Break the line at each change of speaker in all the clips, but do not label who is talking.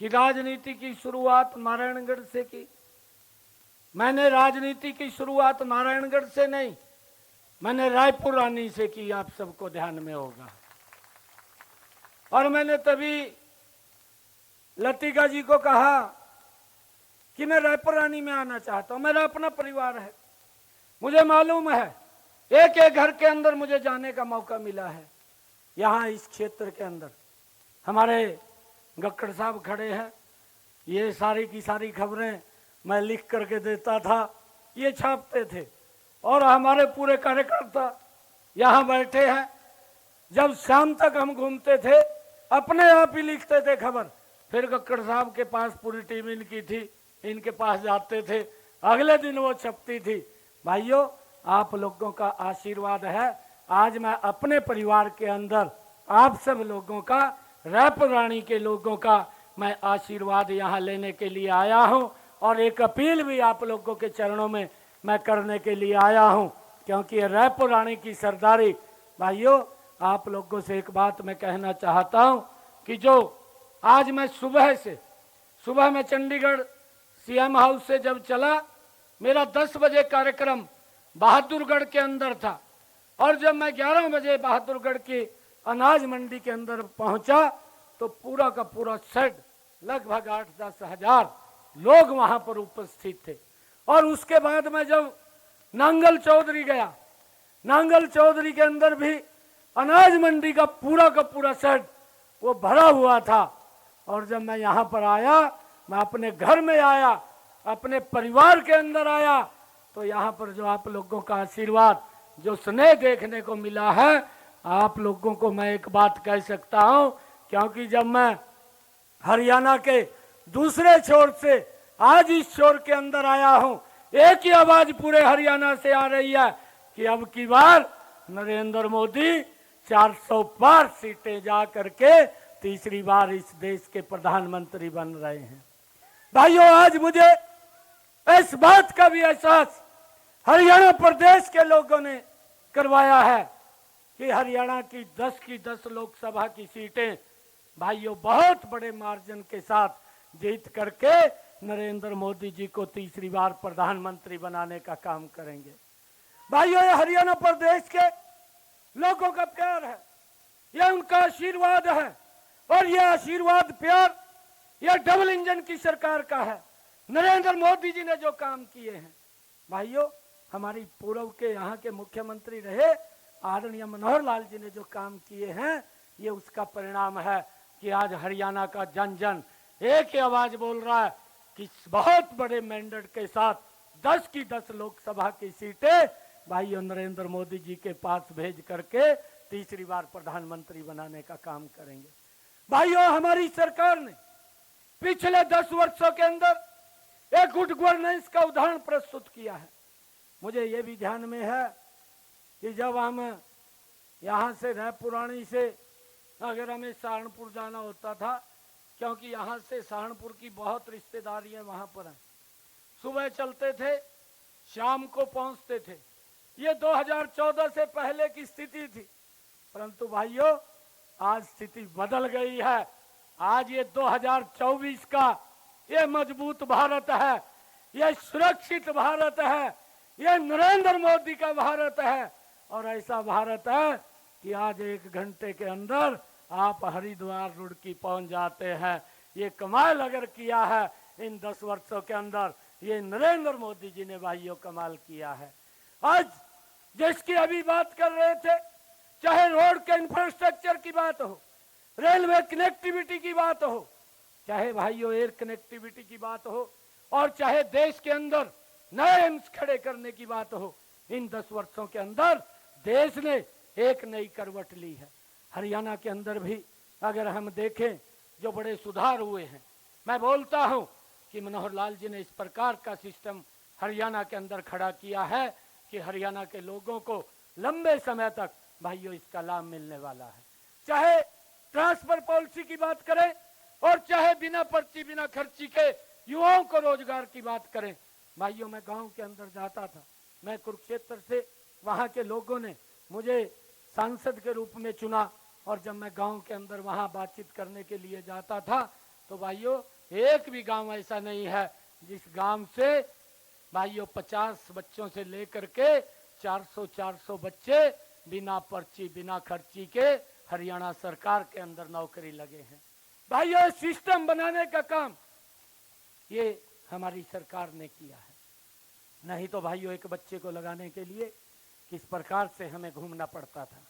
कि राजनीति की शुरुआत नारायणगढ़ से की। मैंने राजनीति की शुरुआत नारायणगढ़ से नहीं, मैंने रायपुर रानी से की, आप सबको ध्यान में होगा। और मैंने तभी लतिका जी को कहा कि मैं रायपुर रानी में आना चाहता हूं, मेरा अपना परिवार है, मुझे मालूम है एक एक घर के अंदर मुझे जाने का मौका मिला है। यहाँ इस क्षेत्र के अंदर हमारे गक्कड़ साहब खड़े हैं, ये सारी की सारी खबरें मैं लिख करके देता था, ये छापते थे, और हमारे पूरे कार्यकर्ता यहाँ बैठे हैं। जब शाम तक हम घूमते थे अपने आप ही लिखते थे खबर, फिर गक्कड़ साहब के पास पूरी टीम इनकी थी, इनके पास जाते थे, अगले दिन वो छपती थी। भाइयों, आप लोगों का आशीर्वाद है, आज मैं अपने परिवार के अंदर आप सब लोगों का, रायपुर रानी के लोगों का मैं आशीर्वाद यहाँ लेने के लिए आया हूँ। और एक अपील भी आप लोगों के चरणों में मैं करने के लिए आया हूँ, क्योंकि रायपुर रानी की सरदारी। भाइयों, आप लोगों से एक बात मैं कहना चाहता हूँ कि जो आज मैं सुबह में चंडीगढ़ सीएम हाउस से जब चला, मेरा 10 बजे कार्यक्रम बहादुरगढ़ के अंदर था, और जब मैं 11 बजे बहादुरगढ़ की अनाज मंडी के अंदर पहुंचा तो पूरा का पूरा सेट, लगभग 8-10 हजार लोग वहां पर उपस्थित थे। और उसके बाद मैं जब नांगल चौधरी गया, नांगल चौधरी के अंदर भी अनाज मंडी का पूरा सेट वो भरा हुआ था। और जब मैं यहाँ पर आया, मैं अपने घर में आया, अपने परिवार के अंदर आया, तो यहाँ पर जो आप लोगों का आशीर्वाद, जो स्नेह देखने को मिला है, आप लोगों को मैं एक बात कह सकता हूँ, क्योंकि जब मैं हरियाणा के दूसरे छोर से आज इस छोर के अंदर आया हूँ, एक ही आवाज पूरे हरियाणा से आ रही है कि अब की बार नरेंद्र मोदी 400 पार सीटें जा करके तीसरी बार इस देश के प्रधानमंत्री बन रहे हैं। भाइयों, आज मुझे इस बात का भी एहसास हरियाणा प्रदेश के लोगों ने करवाया है कि हरियाणा की 10 लोकसभा की सीटें भाइयों बहुत बड़े मार्जिन के साथ जीत करके नरेंद्र मोदी जी को तीसरी बार प्रधानमंत्री बनाने का काम करेंगे। भाइयों, ये हरियाणा प्रदेश के लोगों का प्यार है, यह उनका आशीर्वाद है, और यह आशीर्वाद प्यार यह डबल इंजन की सरकार का है। नरेंद्र मोदी जी ने जो काम किए हैं, भाइयों, हमारी पूर्व के यहाँ के मुख्यमंत्री रहे आदरणीय मनोहर लाल जी ने जो काम किए हैं, ये उसका परिणाम है कि आज हरियाणा का जन जन एक ही आवाज बोल रहा है कि बहुत बड़े मैंडेट के साथ 10 लोकसभा की सीटें भाइयों नरेंद्र मोदी जी के पास भेज करके तीसरी बार प्रधानमंत्री बनाने का काम करेंगे। भाइयों, हमारी सरकार ने पिछले 10 वर्षों के अंदर एक गुड गवर्नेंस का उदाहरण प्रस्तुत किया है। मुझे ये भी ध्यान में है कि जब हम यहाँ से रायपुर रानी से अगर हमें सहारनपुर जाना होता था, क्योंकि यहाँ से सहारनपुर की बहुत रिश्तेदारियां वहां पर हैं, सुबह चलते थे, शाम को पहुंचते थे। ये 2014 से पहले की स्थिति थी, परंतु भाइयों आज स्थिति बदल गई है। आज ये 2024 का ये मजबूत भारत है, ये सुरक्षित भारत है, ये नरेंद्र मोदी का भारत है, और ऐसा भारत है कि आज 1 घंटे के अंदर आप हरिद्वार रुड़की पहुंच जाते हैं। ये कमाल अगर किया है इन 10 वर्षों के अंदर, ये नरेंद्र मोदी जी ने भाइयों कमाल किया है। आज जिसकी अभी बात कर रहे थे, चाहे रोड के इंफ्रास्ट्रक्चर की बात हो, रेलवे कनेक्टिविटी की बात हो, चाहे भाइयों एयर कनेक्टिविटी की बात हो, और चाहे देश के अंदर नए एम्स खड़े करने की बात हो, इन 10 वर्षों के अंदर देश ने एक नई करवट ली है। हरियाणा के अंदर भी अगर हम देखें जो बड़े सुधार हुए हैं, मैं बोलता हूं कि मनोहर लाल जी ने इस प्रकार का सिस्टम हरियाणा के अंदर खड़ा किया है कि हरियाणा के लोगों को लंबे समय तक भाइयों इसका लाभ मिलने वाला है। चाहे ट्रांसफर पॉलिसी की बात करें, और चाहे बिना पर्ची बिना खर्ची के युवाओं को रोजगार की बात करें। भाइयों, मैं गांव के अंदर जाता था, मैं कुरुक्षेत्र से, वहां के लोगों ने मुझे सांसद के रूप में चुना, और जब मैं गांव के अंदर वहां बातचीत करने के लिए जाता था तो भाइयों एक भी गांव ऐसा नहीं है जिस गांव से भाइयों 50 बच्चों से लेकर के 400 बच्चे बिना पर्ची बिना खर्ची के हरियाणा सरकार के अंदर नौकरी लगे हैं। भाइयों सिस्टम बनाने का काम ये हमारी सरकार ने किया है। नहीं तो भाइयों एक बच्चे को लगाने के लिए किस प्रकार से हमें घूमना पड़ता था।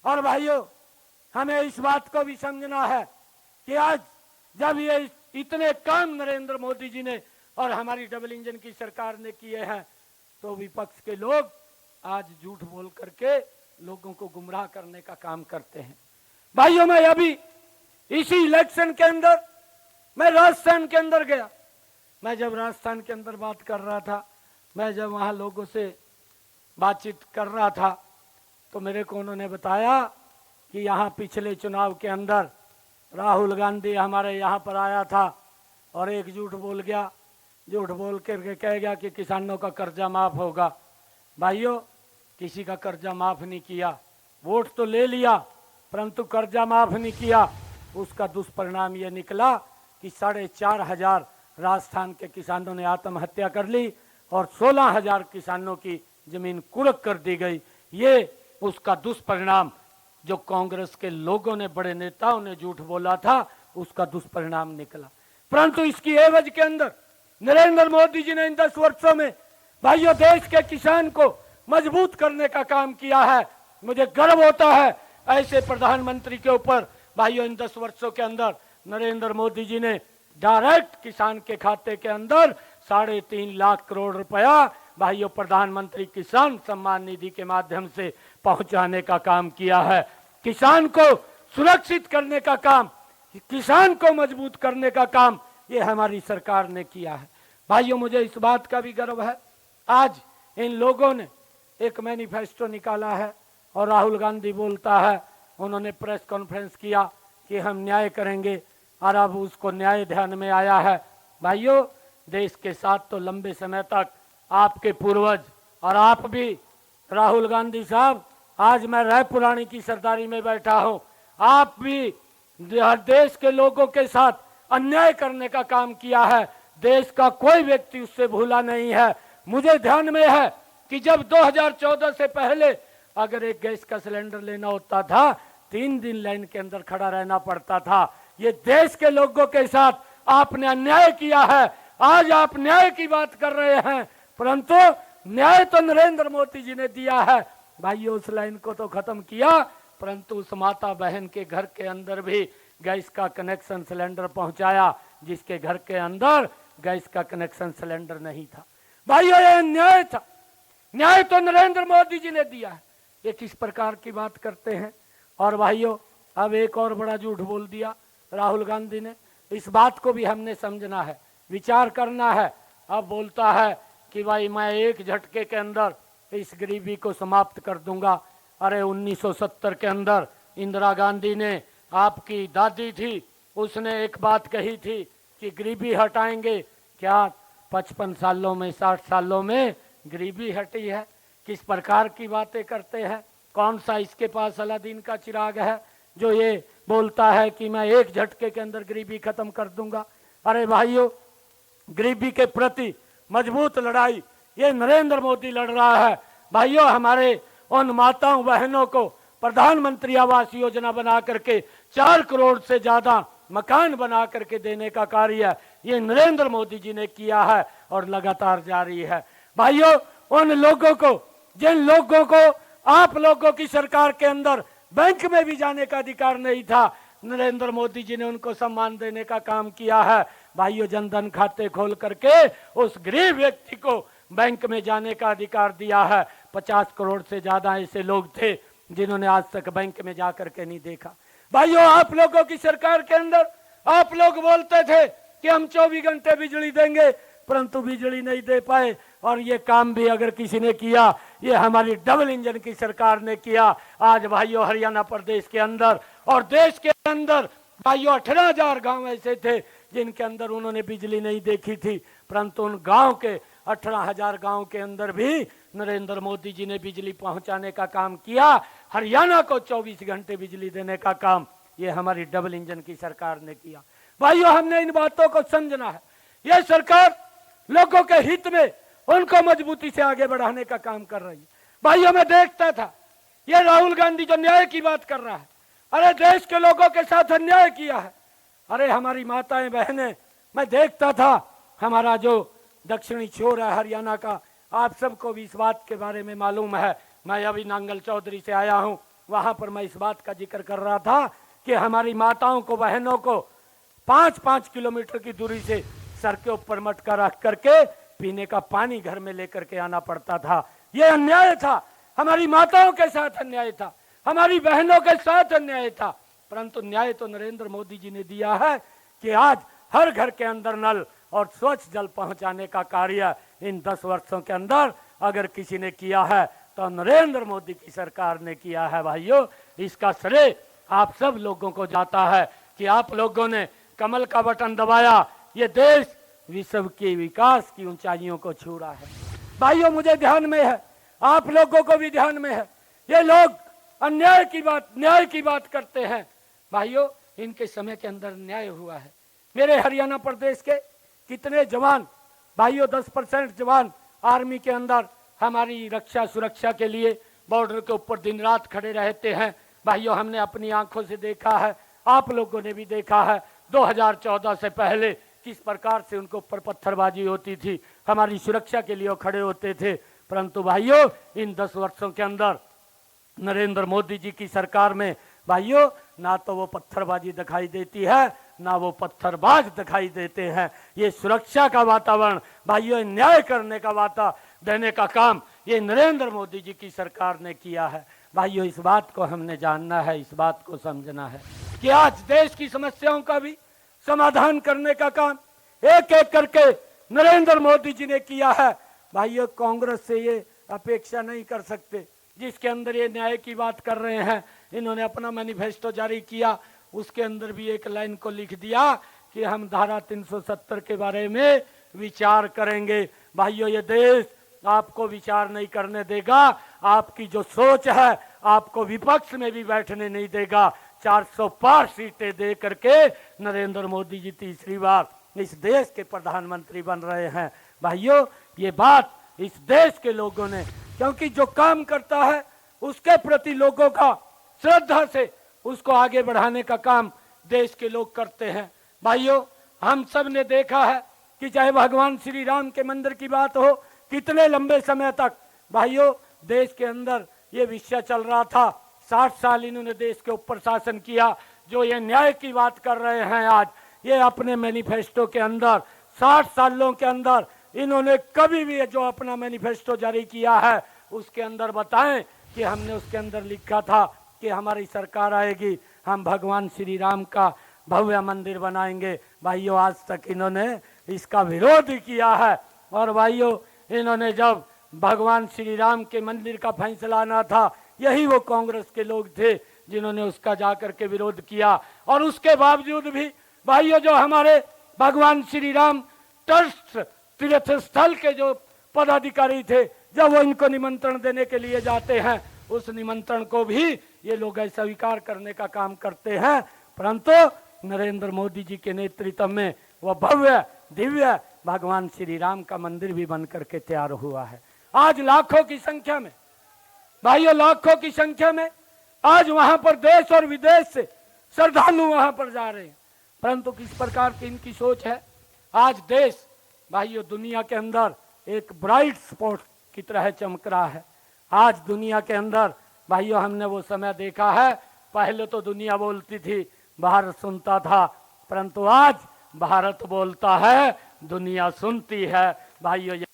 और भाइयों हमें इस बात को भी समझना है कि आज जब ये इतने काम नरेंद्र मोदी जी ने और हमारी डबल इंजन की सरकार ने किए हैं तो विपक्ष के लोग आज झूठ बोल करके लोगों को गुमराह करने का काम करते हैं। भाइयों मैं अभी इसी इलेक्शन के अंदर मैं राजस्थान के अंदर गया। मैं जब राजस्थान के अंदर बात कर रहा था, मैं जब वहां लोगों से बातचीत कर रहा था तो मेरे को उन्होंने बताया कि यहाँ पिछले चुनाव के अंदर राहुल गांधी हमारे यहाँ पर आया था और एक झूठ बोल गया, झूठ बोल करके कह गया कि किसानों का कर्जा माफ होगा। भाइयों किसी का कर्जा माफ नहीं किया, वोट तो ले लिया परंतु कर्जा माफ नहीं किया। उसका दुष्परिणाम ये निकला कि 4,500 राजस्थान के किसानों ने आत्महत्या कर ली और 16,000 किसानों की जमीन कुर्क कर दी गई। ये उसका दुष्परिणाम जो कांग्रेस के लोगों ने, बड़े नेताओं ने झूठ बोला था, उसका दुष्परिणाम निकला। परंतु इसकी एवज के अंदर नरेंद्र मोदी जी ने इन 10 वर्षों में भाइयों देश के किसान को मजबूत करने का काम किया है। मुझे गर्व होता है ऐसे प्रधानमंत्री के ऊपर। भाइयों इन 10 वर्षों के अंदर नरेंद्र मोदी जी ने डायरेक्ट किसान के खाते के अंदर 3.5 लाख करोड़ रुपया भाइयों प्रधानमंत्री किसान सम्मान निधि के माध्यम से पहुंचाने का काम किया है। किसान को सुरक्षित करने का काम, किसान को मजबूत करने का काम ये हमारी सरकार ने किया है। भाइयों मुझे इस बात का भी गर्व है, आज इन लोगों ने एक मैनिफेस्टो निकाला है और राहुल गांधी बोलता है, उन्होंने प्रेस कॉन्फ्रेंस किया कि हम न्याय करेंगे और अब उसको न्याय ध्यान में आया है। भाइयों देश के साथ तो लंबे समय तक आपके पूर्वज और आप भी राहुल गांधी साहब, आज मैं रायपुरानी की सरदारी में बैठा हूं, आप भी देश के लोगों के साथ अन्याय करने का काम किया है। देश का कोई व्यक्ति उससे भूला नहीं है। मुझे ध्यान में है कि जब 2014 से पहले अगर एक गैस का सिलेंडर लेना होता था 3 दिन लाइन के अंदर खड़ा रहना पड़ता था। ये देश के लोगों के साथ आपने अन्याय किया है। आज आप न्याय की बात कर रहे हैं परंतु न्याय तो नरेंद्र मोदी जी ने दिया है। भाइयों उस लाइन को तो खत्म किया परंतु उस माता बहन के घर के अंदर भी गैस का कनेक्शन सिलेंडर पहुंचाया जिसके घर के अंदर गैस का कनेक्शन सिलेंडर नहीं था। भाइयों ये न्याय था, न्याय तो नरेंद्र मोदी जी ने दिया है। ये किस प्रकार की बात करते हैं। और भाइयों अब एक और बड़ा झूठ बोल दिया राहुल गांधी ने। इस बात को भी हमने समझना है, विचार करना है। अब बोलता है कि भाई मैं एक झटके के अंदर इस गरीबी को समाप्त कर दूंगा। अरे 1970 के अंदर इंदिरा गांधी ने, आपकी दादी थी, उसने एक बात कही थी कि गरीबी हटाएंगे। क्या 55 सालों में, 60 सालों में गरीबी हटी है? किस प्रकार की बातें करते हैं। कौन सा इसके पास अलादीन का चिराग है जो ये बोलता है कि मैं एक झटके के अंदर गरीबी खत्म कर दूंगा। अरे भाइयों गरीबी के प्रति मजबूत लड़ाई ये नरेंद्र मोदी लड़ रहा है। भाइयों हमारे उन माताओं बहनों को प्रधानमंत्री आवास योजना बना करके 4 करोड़ से ज्यादा मकान बना करके देने का कार्य ये नरेंद्र मोदी जी ने किया है और लगातार जारी है। भाइयों उन लोगों को, जिन लोगों को आप लोगों की सरकार के अंदर बैंक में भी जाने का अधिकार नहीं था, नरेंद्र मोदी जी ने उनको सम्मान देने का काम किया है। भाइयों जनधन खाते खोल करके उस गरीब व्यक्ति को बैंक में जाने का अधिकार दिया है। 50 करोड़ से ज्यादा ऐसे लोग थे जिन्होंने आज तक बैंक में जाकर के नहीं देखा। भाइयों आप लोगों की सरकार के अंदर आप लोग बोलते थे कि हम 24 घंटे बिजली देंगे परंतु बिजली नहीं दे पाए। और ये काम भी अगर किसी ने किया ये हमारी डबल इंजन की सरकार ने किया। आज भाइयों हरियाणा प्रदेश के अंदर और देश के अंदर भाइयों 18,000 गांव ऐसे थे जिनके अंदर उन्होंने बिजली नहीं देखी थी परंतु उन गांव के 18,000 गांव के अंदर भी नरेंद्र मोदी जी ने बिजली पहुंचाने का काम किया। हरियाणा को 24 घंटे बिजली देने का काम ये हमारी डबल इंजन की सरकार ने किया। भाइयों, हमने इन बातों को समझना है। यह सरकार लोगों के हित में उनको मजबूती से आगे बढ़ाने का काम कर रही है। भाइयों, मैं देखता था ये राहुल गांधी जो न्याय की बात कर रहा है, अरे देश के लोगों के साथ अन्याय किया है। अरे हमारी माताएं बहनें, मैं देखता था हमारा जो दक्षिणी छोर है हरियाणा का, आप सबको भी इस बात के बारे में मालूम है। मैं अभी नांगल चौधरी से आया हूं, वहां पर मैं इस बात का जिक्र कर रहा था कि हमारी माताओं को बहनों को 5-5 किलोमीटर की दूरी से सर के ऊपर मटका रख करके पीने का पानी घर में लेकर के आना पड़ता था। यह अन्याय था, हमारी माताओं के साथ अन्याय था, हमारी बहनों के साथ अन्याय था। परंतु न्याय तो नरेंद्र मोदी जी ने दिया है कि आज हर घर के अंदर नल और स्वच्छ जल पहुंचाने का कार्य इन 10 वर्षों के अंदर अगर किसी ने किया है तो नरेंद्र मोदी की सरकार ने किया है। भाइयों, इसका श्रेय आप सब लोगों को जाता है कि आप लोगों ने कमल का बटन दबाया, ये देश विश्व के विकास की ऊंचाइयों को छू रहा है। भाइयों, मुझे ध्यान में है, आप लोगों को भी ध्यान में है, ये लोग अन्याय की बात, न्याय की बात करते हैं। भाइयों, इनके समय के अंदर न्याय हुआ है। मेरे हरियाणा प्रदेश के कितने जवान, भाइयों 10% जवान आर्मी के अंदर हमारी रक्षा सुरक्षा के लिए बॉर्डर के ऊपर दिन रात खड़े रहते हैं। भाइयों, हमने अपनी आंखों से देखा है, आप लोगों ने भी देखा है 2014 से पहले किस प्रकार से उनके ऊपर पत्थरबाजी होती थी, हमारी सुरक्षा के लिए वो खड़े होते थे। परंतु भाइयों, इन 10 वर्षों के अंदर नरेंद्र मोदी जी की सरकार में भाइयों ना तो वो पत्थरबाजी दिखाई देती है, ना वो पत्थरबाज दिखाई देते हैं। ये सुरक्षा का वातावरण, भाइयों न्याय करने का वाता देने का काम ये नरेंद्र मोदी जी की सरकार ने किया है। भाइयों, इस बात को हमने जानना है, इस बात को समझना है कि आज देश की समस्याओं का भी समाधान करने का काम एक एक करके नरेंद्र मोदी जी ने किया है। भाइयों, कांग्रेस से ये अपेक्षा नहीं कर सकते, जिसके अंदर ये न्याय की बात कर रहे हैं। इन्होंने अपना मैनिफेस्टो जारी किया, उसके अंदर भी एक लाइन को लिख दिया कि हम धारा 370 के बारे में विचार करेंगे। भाइयों, ये देश आपको विचार नहीं करने देगा, आपकी जो सोच है आपको विपक्ष में भी बैठने नहीं देगा। 400 पार सीटें दे करके नरेंद्र मोदी जी तीसरी बार इस देश के प्रधानमंत्री बन रहे हैं। भाइयों, ये बात इस देश के लोगों ने, क्योंकि जो काम करता है उसके प्रति लोगों का श्रद्धा से उसको आगे बढ़ाने का काम देश के लोग करते हैं। भाइयों, हम सब ने देखा है कि चाहे भगवान श्री राम के मंदिर की बात हो, कितने लंबे समय तक भाइयों देश के अंदर ये विषय चल रहा था। 60 साल इन्होंने देश के ऊपर शासन किया। जो ये न्याय की बात कर रहे हैं आज, ये अपने मैनिफेस्टो के अंदर 60 सालों के अंदर इन्होंने कभी भी जो अपना मैनिफेस्टो जारी किया है उसके अंदर बताएं कि हमने उसके अंदर लिखा था कि हमारी सरकार आएगी, हम भगवान श्री राम का भव्य मंदिर बनाएंगे। भाइयों, आज तक इन्होंने इसका विरोध किया है। और भाइयों, इन्होंने जब भगवान श्री राम के मंदिर का फैसला आना था, यही वो कांग्रेस के लोग थे जिन्होंने उसका जाकर के विरोध किया। और उसके बावजूद भी भाइयों, जो हमारे भगवान श्री राम ट्रस्ट तीर्थ स्थल के जो पदाधिकारी थे, जब वो इनको निमंत्रण देने के लिए जाते हैं, उस निमंत्रण को भी ये लोग स्वीकार करने का काम करते हैं। परंतु नरेंद्र मोदी जी के नेतृत्व में वह भव्य दिव्य भगवान श्री राम का मंदिर भी बन करके तैयार हुआ है। आज लाखों की संख्या में, भाइयों लाखों की संख्या में आज वहां पर देश और विदेश से श्रद्धालु वहां पर जा रहे हैं। परंतु किस प्रकार की इनकी सोच है, आज देश भाइयों दुनिया के अंदर एक ब्राइट स्पॉट की तरह चमक रहा है। आज दुनिया के अंदर भाइयों हमने वो समय देखा है, पहले तो दुनिया बोलती थी, भारत सुनता था, परंतु आज भारत बोलता है, दुनिया सुनती है। भाइयों,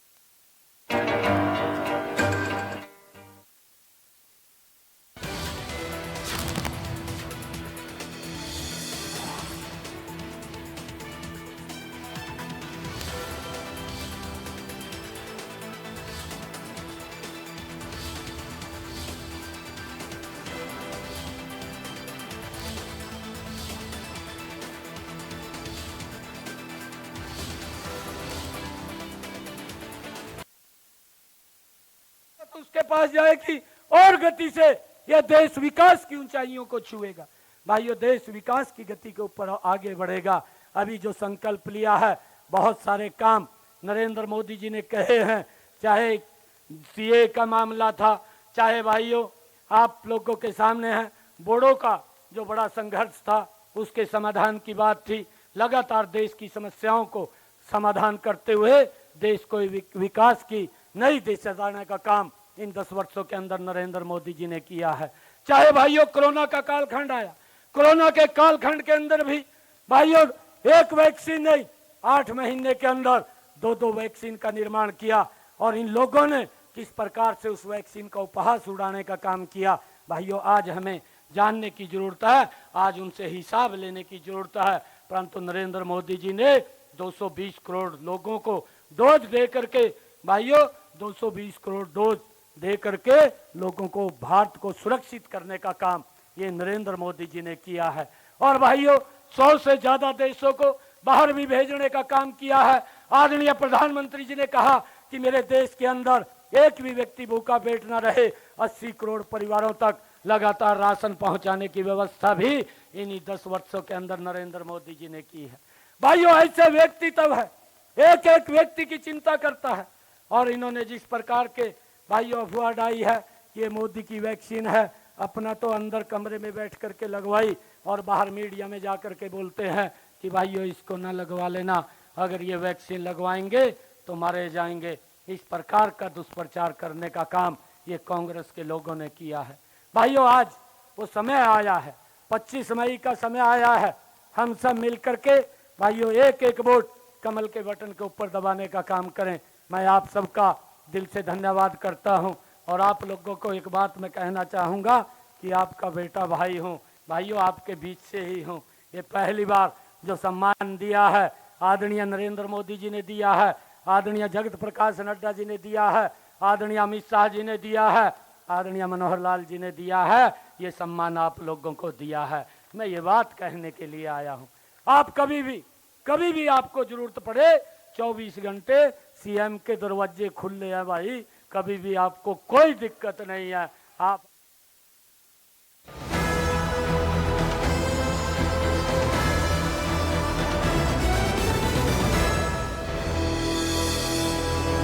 तो उसके पास जाएगी और गति से यह देश विकास की ऊंचाइयों को छुएगा। भाइयों, देश विकास की गति के ऊपर आगे बढ़ेगा अभी जो संकल्प लिया है, बहुत सारे काम नरेंद्र मोदी जी ने कहे हैं, चाहे सीए का मामला था, चाहे भाइयों आप लोगों के सामने है बोडो का जो बड़ा संघर्ष था उसके समाधान की बात थी। लगातार देश की समस्याओं को समाधान करते हुए देश को विकास की नई दिशा देने का काम इन 10 वर्षों के अंदर नरेंद्र मोदी जी ने किया है। चाहे भाइयों कोरोना का कालखंड आया, कोरोना के कालखंड के अंदर भी भाइयों एक वैक्सीन नहीं, 8 महीने के अंदर 2 वैक्सीन का निर्माण किया और इन लोगों ने किस प्रकार से उस वैक्सीन का उपहास उड़ाने का काम किया। भाइयों आज हमें जानने की जरूरत है, आज उनसे हिसाब लेने की जरूरत है। परंतु नरेंद्र मोदी जी ने 220 करोड़ लोगों को डोज दे करके, भाइयों 220 करोड़ डोज दे करके लोगों को भारत को सुरक्षित करने का काम ये नरेंद्र मोदी जी ने किया है। और भाइयों 100 से ज्यादा देशों को बाहर भी भेजने का काम किया है। आदरणीय प्रधानमंत्री जी ने कहा कि मेरे देश के अंदर एक भी व्यक्ति भूखा पेट न रहे, 80 करोड़ परिवारों तक लगातार राशन पहुंचाने की व्यवस्था भी इन्हीं 10 वर्षों के अंदर नरेंद्र मोदी जी ने की है। भाइयों ऐसे व्यक्ति तब है, एक एक व्यक्ति की चिंता करता है। और इन्होंने जिस प्रकार के भाइयों अफवाह डाई है कि ये मोदी की वैक्सीन है, अपना तो अंदर कमरे में बैठ करके लगवाई और बाहर मीडिया में जा करके बोलते हैं कि भाइयों इसको ना लगवा लेना, अगर ये वैक्सीन लगवाएंगे तो मारे जाएंगे। इस प्रकार का दुष्प्रचार करने का काम ये कांग्रेस के लोगों ने किया है। भाइयों आज वो समय आया है, 25 मई का समय आया है, हम सब मिलकर के भाइयों एक एक वोट कमल के बटन के ऊपर दबाने का काम करें। मैं आप सबका दिल से धन्यवाद करता हूं और आप लोगों को एक बात मैं कहना चाहूँगा कि आपका बेटा भाई हूँ। भाइयों आपके बीच से ही हूँ। ये पहली बार जो सम्मान दिया है आदरणीय नरेंद्र मोदी जी ने दिया है, आदरणीय जगत प्रकाश नड्डा जी ने दिया है, आदरणीय अमित शाह जी ने दिया है, आदरणीय मनोहर लाल जी ने दिया है, ये सम्मान आप लोगों को दिया है। मैं ये बात कहने के लिए आया हूँ। आप कभी भी आपको जरूरत पड़े 24 घंटे सीएम के दरवाजे खुले हैं भाई, कभी भी आपको कोई दिक्कत नहीं है। आप